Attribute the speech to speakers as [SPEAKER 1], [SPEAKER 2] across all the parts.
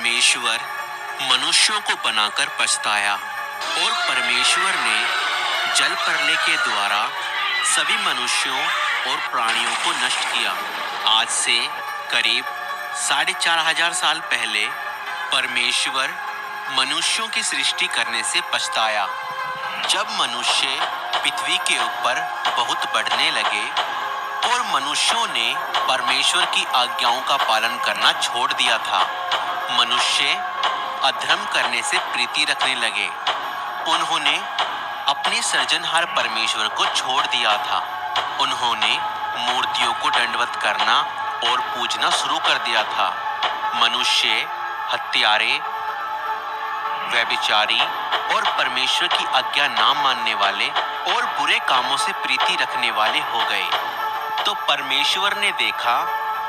[SPEAKER 1] परमेश्वर मनुष्यों को बनाकर पछताया और परमेश्वर ने जल प्रलय के द्वारा सभी मनुष्यों और प्राणियों को नष्ट किया। आज से करीब 4,500 साल पहले परमेश्वर मनुष्यों की सृष्टि करने से पछताया। जब मनुष्य पृथ्वी के ऊपर बहुत बढ़ने लगे और मनुष्यों ने परमेश्वर की आज्ञाओं का पालन करना छोड़ दिया था, मनुष्य अधर्म करने से प्रीति रखने लगे। उन्होंने अपने सृजनहार परमेश्वर को छोड़ दिया था। उन्होंने मूर्तियों को दंडवत करना और पूजना शुरू कर दिया था। मनुष्य हत्यारे, व्यभिचारी और परमेश्वर की आज्ञा ना मानने वाले और बुरे कामों से प्रीति रखने वाले हो गए। तो परमेश्वर ने देखा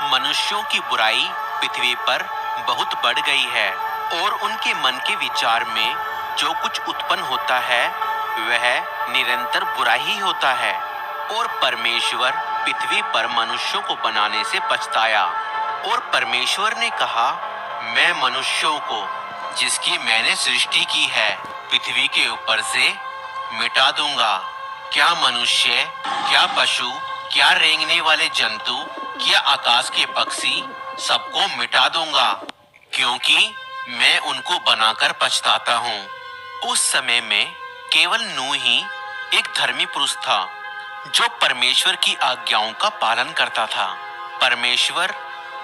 [SPEAKER 1] मनुष्यों की बुराई पृथ्वी पर बहुत बढ़ गई है और उनके मन के विचार में जो कुछ उत्पन्न होता है वह निरंतर बुरा ही होता है। और परमेश्वर पृथ्वी पर मनुष्यों को बनाने से पछताया और परमेश्वर ने कहा, मैं मनुष्यों को जिसकी मैंने सृष्टि की है पृथ्वी के ऊपर से मिटा दूंगा। क्या मनुष्य, क्या पशु, क्या रेंगने वाले जंतु, क्या आकाश के पक्षी, सबको मिटा दूंगा, क्योंकि मैं उनको बनाकर पछताता हूँ। उस समय में केवल नूह ही एक धर्मी पुरुष था जो परमेश्वर की आज्ञाओं का पालन करता था। परमेश्वर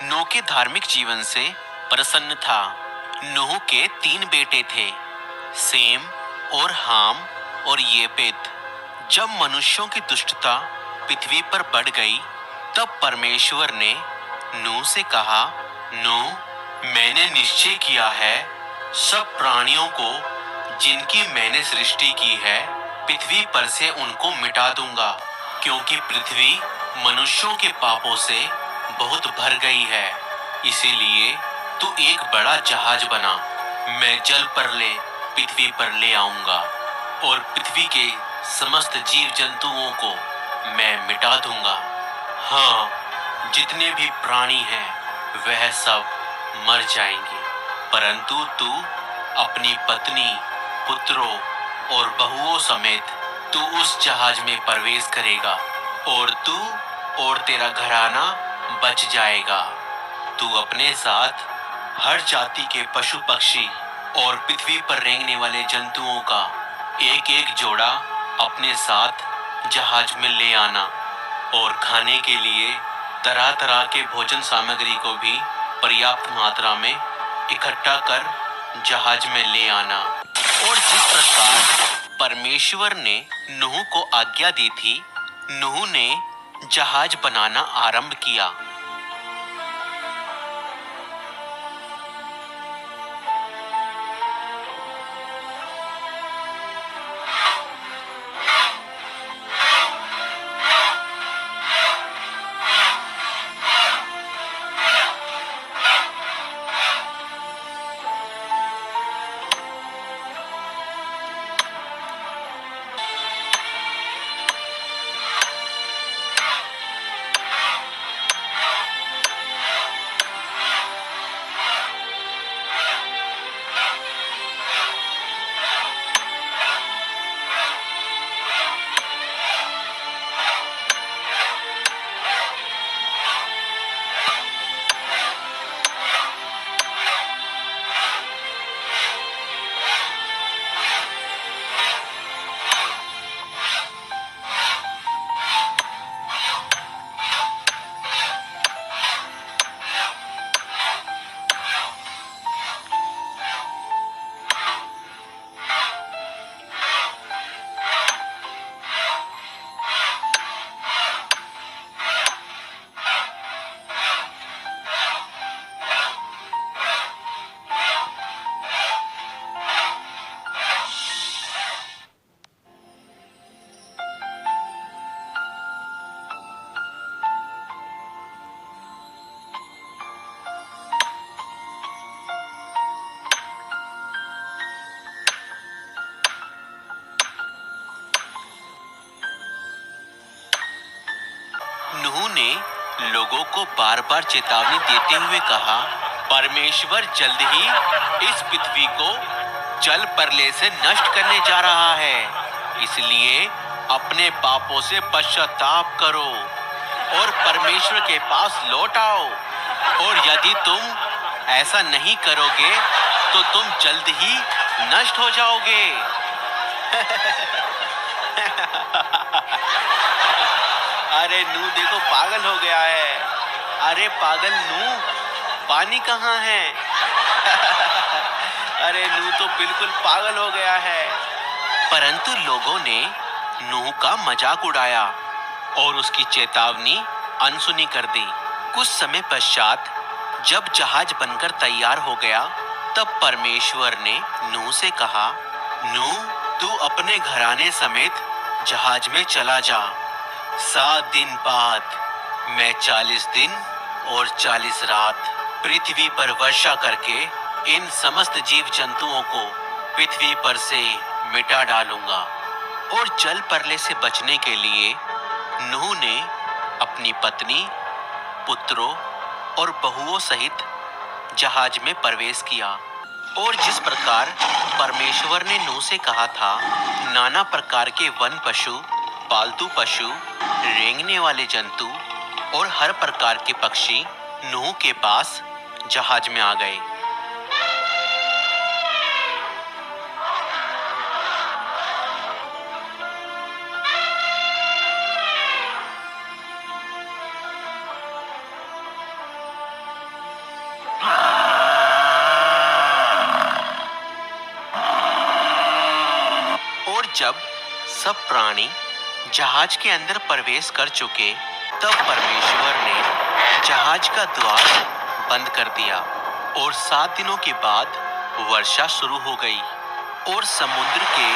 [SPEAKER 1] नूह के धार्मिक जीवन से प्रसन्न था। नूह के 3 बेटे थे, सेम और हाम और येपेत। जब मनुष्यों की दुष्टता पृथ्वी पर बढ़ गई तब परमेश्वर ने नूह से कहा, नूह, मैंने निश्चय किया है सब प्राणियों को जिनकी मैंने सृष्टि की है पृथ्वी पर से उनको मिटा दूंगा, क्योंकि पृथ्वी मनुष्यों के पापों से बहुत भर गई है। इसीलिए तू एक बड़ा जहाज बना, मैं जल प्रलय पृथ्वी पर ले आऊंगा और पृथ्वी के समस्त जीव जंतुओं को मैं मिटा दूंगा। हाँ, जितने भी प्राणी हैं वह सब मर जाएंगे, परंतु तू अपनी पत्नी, पुत्रों और बहुओं समेत तू उस जहाज में प्रवेश करेगा और तू और तेरा घराना बच जाएगा। तू अपने साथ हर जाति के पशु पक्षी और पृथ्वी पर रेंगने वाले जंतुओं का एक एक जोड़ा अपने साथ जहाज में ले आना और खाने के लिए तरह तरह के भोजन सामग्री को भी पर्याप्त मात्रा में इकट्ठा कर जहाज में ले आना। और जिस प्रकार परमेश्वर ने नूह को आज्ञा दी थी, नूह ने जहाज बनाना आरंभ किया। नूह ने लोगों को बार बार चेतावनी देते हुए कहा, परमेश्वर जल्द ही इस पृथ्वी को जल प्रलय से नष्ट करने जा रहा है, इसलिए अपने पापों से पश्चाताप करो और परमेश्वर के पास लौट आओ। और यदि तुम ऐसा नहीं करोगे तो तुम जल्द ही नष्ट हो जाओगे। अरे नूह देखो पागल हो गया है। अरे पागल नूह, पानी कहाँ है? अरे नूह तो बिल्कुल पागल हो गया है। परंतु लोगों ने नूह का मजाक उड़ाया और उसकी चेतावनी अनसुनी कर दी। कुछ समय पश्चात जब जहाज बनकर तैयार हो गया, तब परमेश्वर ने नूह से कहा, नूह, तू अपने घराने समेत जहाज में चला जा। 7 दिन बाद मैं 40 दिन और 40 रात पृथ्वी पर वर्षा करके इन समस्त जीव जंतुओं को पृथ्वी पर से मिटा डालूंगा। और जल प्रलय से बचने के लिए नूह ने अपनी पत्नी, पुत्रों और बहुओं सहित जहाज में प्रवेश किया। और जिस प्रकार परमेश्वर ने नूह से कहा था, नाना प्रकार के वन पशु, पालतू पशु, रेंगने वाले जंतु और हर प्रकार के पक्षी नूह के पास जहाज में आ गए। और जब सब प्राणी जहाज के अंदर प्रवेश कर चुके, तब परमेश्वर ने जहाज का द्वार बंद कर दिया और 7 दिनों के बाद वर्षा शुरू हो गई और समुद्र के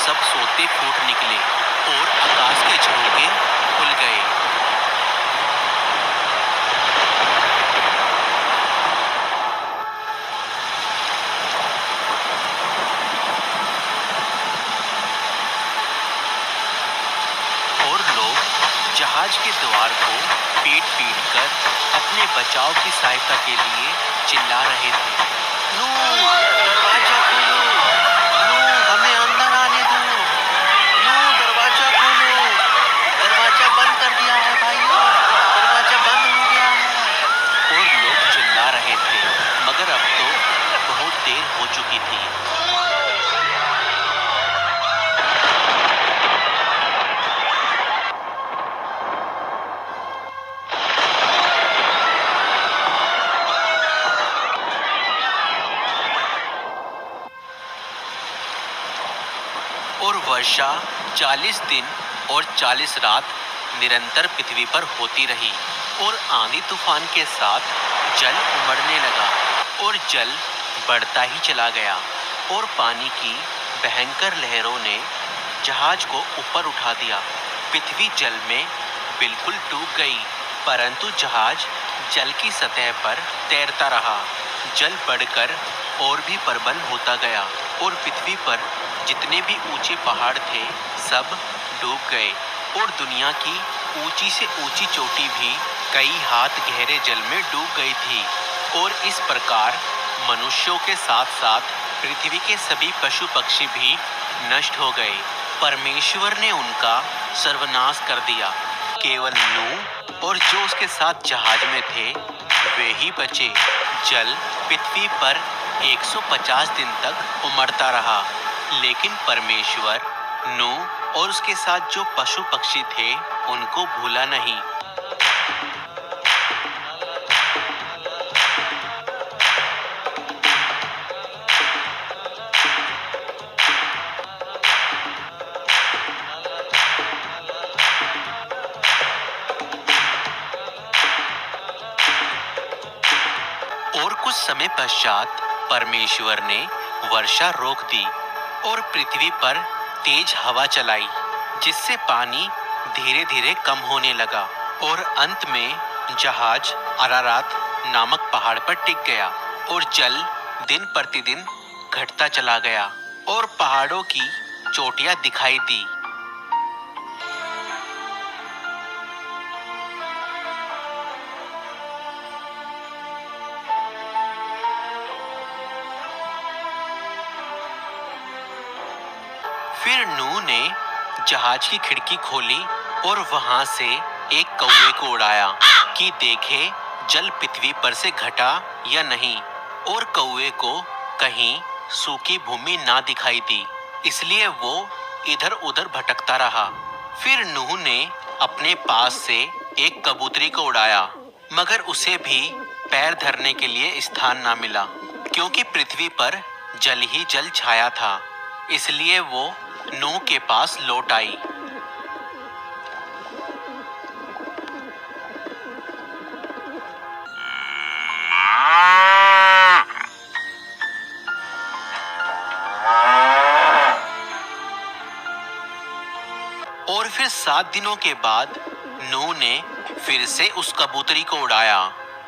[SPEAKER 1] सब सोते फूट निकले और आकाश के झरोखे खुल गए। और लोग जहाज के द्वार को पीट-पीट कर अपने बचाव की सहायता के लिए चिल्ला रहे थे, नूह, दरवाजा खोलो, नूह, हमें अंदर आने दो, नूह, दरवाजा खोलो, दरवाजा बंद कर दिया है भाइयों, दरवाजा बंद हो गया है। और लोग चिल्ला रहे थे, मगर अब तो बहुत देर हो चुकी थी। और वर्षा 40 दिन और 40 रात निरंतर पृथ्वी पर होती रही और आंधी तूफान के साथ जल उमड़ने लगा और जल बढ़ता ही चला गया और पानी की भयंकर लहरों ने जहाज को ऊपर उठा दिया। पृथ्वी जल में बिल्कुल डूब गई, परंतु जहाज जल की सतह पर तैरता रहा। जल बढ़कर और भी प्रबल होता गया और पृथ्वी पर जितने भी ऊंचे पहाड़ थे सब डूब गए और दुनिया की ऊंची से ऊंची चोटी भी कई हाथ गहरे जल में डूब गई थी। और इस प्रकार मनुष्यों के साथ साथ पृथ्वी के सभी पशु पक्षी भी नष्ट हो गए। परमेश्वर ने उनका सर्वनाश कर दिया। केवल नूह और जो उसके साथ जहाज में थे वे ही बचे। जल पृथ्वी पर 150 दिन तक उमड़ता रहा, लेकिन परमेश्वर नूह और उसके साथ जो पशु पक्षी थे उनको भूला नहीं। और कुछ समय पश्चात परमेश्वर ने वर्षा रोक दी और पृथ्वी पर तेज हवा चलाई, जिससे पानी धीरे धीरे कम होने लगा और अंत में जहाज अरारात नामक पहाड़ पर टिक गया और जल दिन प्रतिदिन घटता चला गया और पहाड़ों की चोटियां दिखाई दी। फिर नूह ने जहाज की खिड़की खोली और वहां से एक कौवे को उड़ाया कि देखे जल पृथ्वी पर से घटा या नहीं, और कौवे को कहीं सूखी भूमि ना दिखाई दी, इसलिए वो इधर उधर भटकता रहा। फिर नूह ने अपने पास से एक कबूतरी को उड़ाया, मगर उसे भी पैर धरने के लिए स्थान ना मिला, क्योंकि पृथ्वी पर जल ही जल छाया था। इसलिए वो नूह के पास लौट आई। और फिर 7 दिनों के बाद नूह ने फिर से उस कबूतरी को उड़ाया,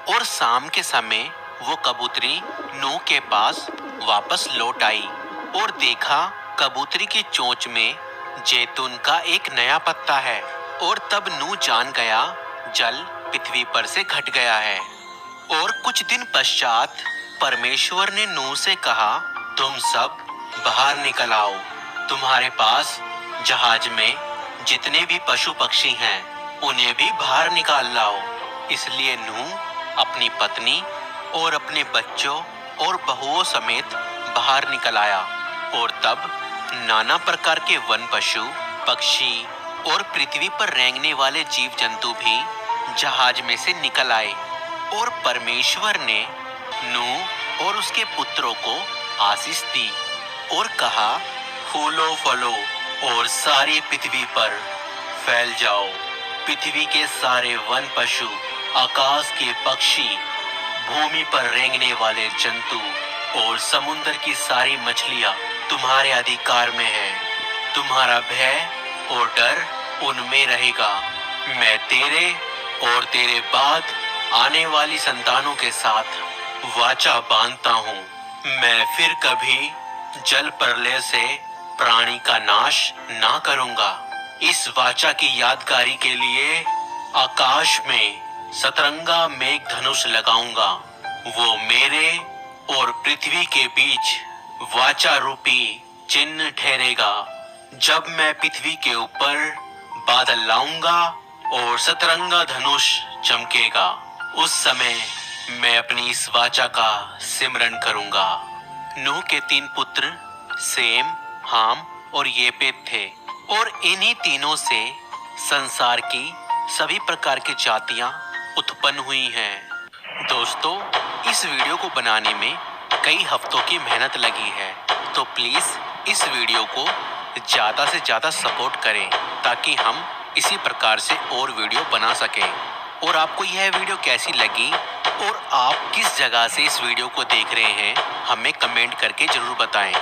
[SPEAKER 1] और शाम के समय वो कबूतरी नूह के पास वापस लौट आई और देखा कबूतरी की चोंच में जैतून का एक नया पत्ता है। और तब नूह जान गया जल पृथ्वी पर से घट गया है। और कुछ दिन पश्चात परमेश्वर ने नूह से कहा, तुम सब बाहर निकल आओ, तुम्हारे पास जहाज में जितने भी पशु पक्षी हैं उन्हें भी बाहर निकाल लाओ। इसलिए नूह अपनी पत्नी और अपने बच्चों और बहुओं समेत बाहर निकल आया। और तब नाना प्रकार के वन पशु पक्षी और पृथ्वी पर रेंगने वाले जीव जंतु भी जहाज में से निकल आए। और परमेश्वर ने नूह और उसके पुत्रों को आशीष दी और कहा, फूलो फलो और सारी पृथ्वी पर फैल जाओ। पृथ्वी के सारे वन पशु, आकाश के पक्षी, भूमि पर रेंगने वाले जंतु और समुद्र की सारी मछलियां तुम्हारे अधिकार में है। तुम्हारा भय और डर उनमें रहेगा। मैं तेरे और तेरे बाद आने वाली संतानों के साथ वाचा बांधता हूँ। मैं फिर कभी जल प्रलय से प्राणी का नाश ना करूँगा। इस वाचा की यादगारी के लिए आकाश में सतरंगा मेघ धनुष लगाऊंगा। वो मेरे और पृथ्वी के बीच वाचा रूपी चिन्ह ठहरेगा। जब मैं पृथ्वी के ऊपर बादल लाऊंगा और सतरंगा धनुष चमकेगा, उस समय मैं अपनी इस वाचा का सिमरन करूंगा। नूह के 3 पुत्र सेम, हाम और येपेत थे, और इन्हीं तीनों से संसार की सभी प्रकार की जातियां उत्पन्न हुई हैं। दोस्तों, इस वीडियो को बनाने में कई हफ्तों की मेहनत लगी है, तो प्लीज इस वीडियो को ज़्यादा से ज़्यादा सपोर्ट करें ताकि हम इसी प्रकार से और वीडियो बना सकें। और आपको यह वीडियो कैसी लगी और आप किस जगह से इस वीडियो को देख रहे हैं, हमें कमेंट करके ज़रूर बताएं।